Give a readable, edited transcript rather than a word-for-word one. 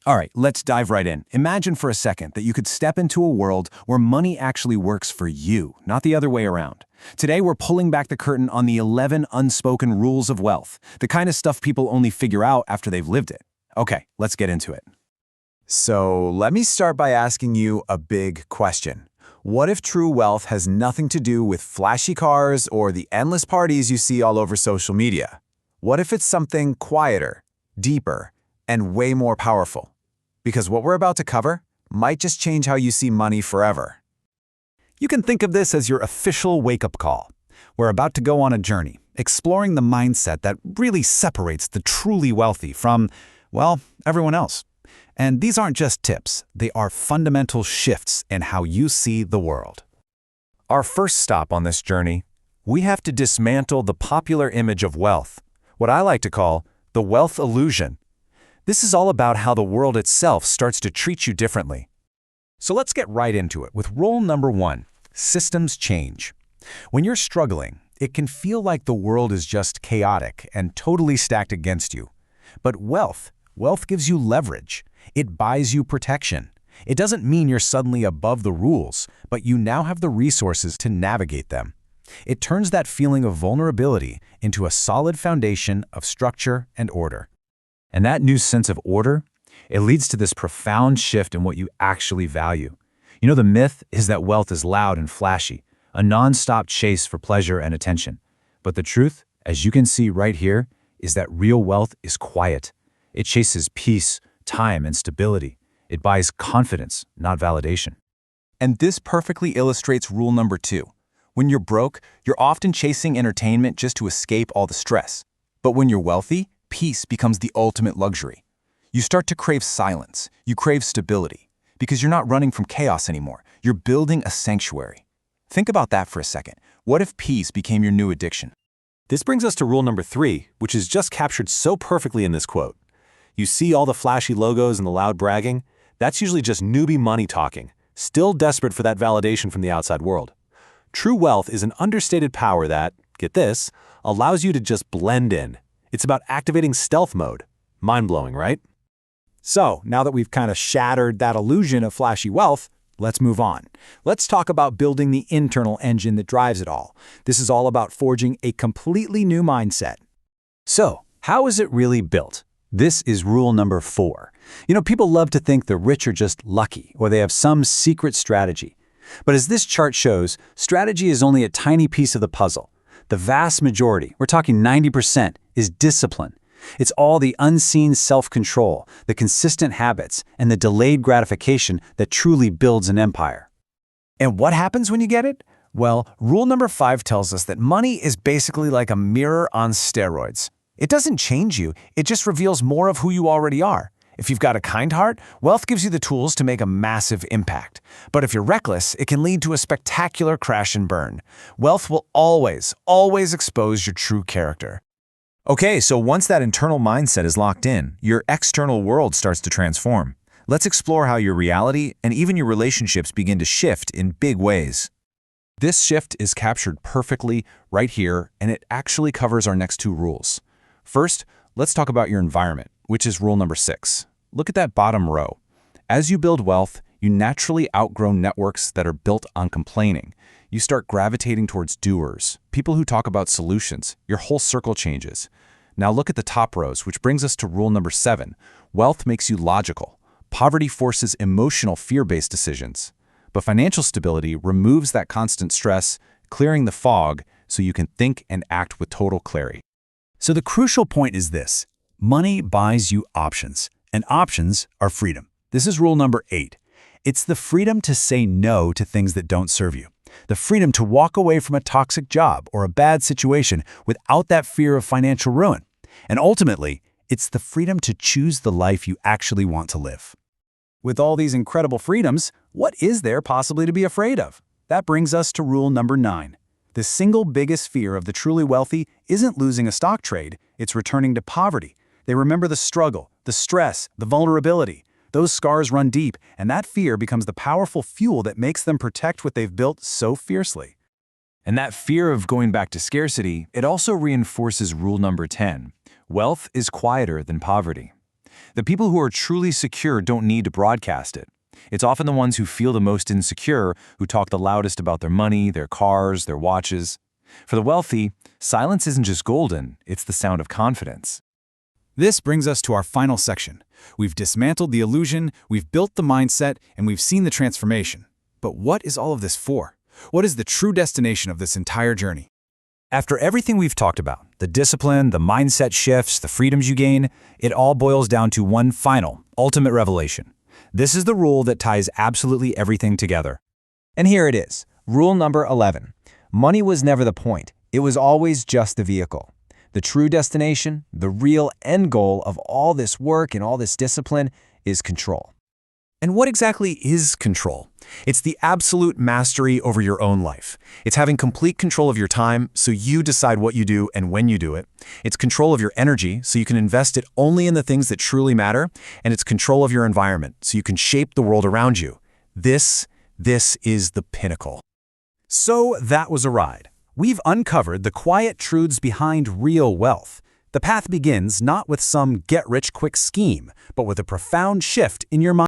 All right, let's dive right in. Imagine for a second that you could step into a world where money actually works for you, not the other way around. Today, we're pulling back the curtain on the 11 unspoken rules of wealth, the kind of stuff people only figure out after they've lived it. Okay, let's get into it. So let me start by asking you a big question. What if true wealth has nothing to do with flashy cars or the endless parties you see all over social media? What if it's something quieter, deeper, and way more powerful? Because what we're about to cover might just change how you see money forever. You can think of this as your official wake-up call. We're about to go on a journey, exploring the mindset that really separates the truly wealthy from, well, everyone else. And these aren't just tips, they are fundamental shifts in how you see the world. Our first stop on this journey, we have to dismantle the popular image of wealth, what I like to call the wealth illusion. This is all about how the world itself starts to treat you differently. So let's get right into it with rule number 1, systems change. When you're struggling, it can feel like the world is just chaotic and totally stacked against you. But wealth gives you leverage. It buys you protection. It doesn't mean you're suddenly above the rules, but you now have the resources to navigate them. It turns that feeling of vulnerability into a solid foundation of structure and order. And that new sense of order, it leads to this profound shift in what you actually value. You know, the myth is that wealth is loud and flashy, a non-stop chase for pleasure and attention. But the truth, as you can see right here, is that real wealth is quiet. It chases peace, time, and stability. It buys confidence, not validation. And this perfectly illustrates rule number 2. When you're broke, you're often chasing entertainment just to escape all the stress. But when you're wealthy, peace becomes the ultimate luxury. You start to crave silence. You crave stability. Because you're not running from chaos anymore. You're building a sanctuary. Think about that for a second. What if peace became your new addiction? This brings us to rule number 3, which is just captured so perfectly in this quote. You see all the flashy logos and the loud bragging? That's usually just newbie money talking, still desperate for that validation from the outside world. True wealth is an understated power that, get this, allows you to just blend in. It's about activating stealth mode. Mind-blowing, right? So, now that we've kind of shattered that illusion of flashy wealth, let's move on. Let's talk about building the internal engine that drives it all. This is all about forging a completely new mindset. So, how is it really built? This is rule number 4. You know, people love to think the rich are just lucky or they have some secret strategy. But as this chart shows, strategy is only a tiny piece of the puzzle. The vast majority, we're talking 90%, is discipline. It's all the unseen self-control, the consistent habits, and the delayed gratification that truly builds an empire. And what happens when you get it? Well, rule number 5 tells us that money is basically like a mirror on steroids. It doesn't change you, it just reveals more of who you already are. If you've got a kind heart, wealth gives you the tools to make a massive impact. But if you're reckless, it can lead to a spectacular crash and burn. Wealth will always expose your true character. Okay, so once that internal mindset is locked in, your external world starts to transform. Let's explore how your reality and even your relationships begin to shift in big ways. This shift is captured perfectly right here, and it actually covers our next 2 rules. First, let's talk about your environment, which is rule number 6. Look at that bottom row. As you build wealth, you naturally outgrow networks that are built on complaining. You start gravitating towards doers, people who talk about solutions. Your whole circle changes. Now look at the top rows, which brings us to rule number 7. Wealth makes you logical. Poverty forces emotional, fear-based decisions. But financial stability removes that constant stress, clearing the fog so you can think and act with total clarity. So the crucial point is this. Money buys you options, and options are freedom. This is rule number 8. It's the freedom to say no to things that don't serve you. The freedom to walk away from a toxic job or a bad situation without that fear of financial ruin. And ultimately, it's the freedom to choose the life you actually want to live. With all these incredible freedoms, what is there possibly to be afraid of? That brings us to rule number 9. The single biggest fear of the truly wealthy isn't losing a stock trade, it's returning to poverty. They remember the struggle, the stress, the vulnerability. Those scars run deep, and that fear becomes the powerful fuel that makes them protect what they've built so fiercely. And that fear of going back to scarcity, it also reinforces rule number 10. Wealth is quieter than poverty. The people who are truly secure don't need to broadcast it. It's often the ones who feel the most insecure who talk the loudest about their money, their cars, their watches. For the wealthy, silence isn't just golden, it's the sound of confidence. This brings us to our final section. We've dismantled the illusion, we've built the mindset, and we've seen the transformation. But what is all of this for? What is the true destination of this entire journey? After everything we've talked about, the discipline, the mindset shifts, the freedoms you gain, it all boils down to one final, ultimate revelation. This is the rule that ties absolutely everything together. And here it is, rule number 11. Money was never the point. It was always just the vehicle. The true destination, the real end goal of all this work and all this discipline is control. And what exactly is control? It's the absolute mastery over your own life. It's having complete control of your time so you decide what you do and when you do it. It's control of your energy so you can invest it only in the things that truly matter. And it's control of your environment so you can shape the world around you. This is the pinnacle. So that was a ride. We've uncovered the quiet truths behind real wealth. The path begins not with some get-rich-quick scheme, but with a profound shift in your mind.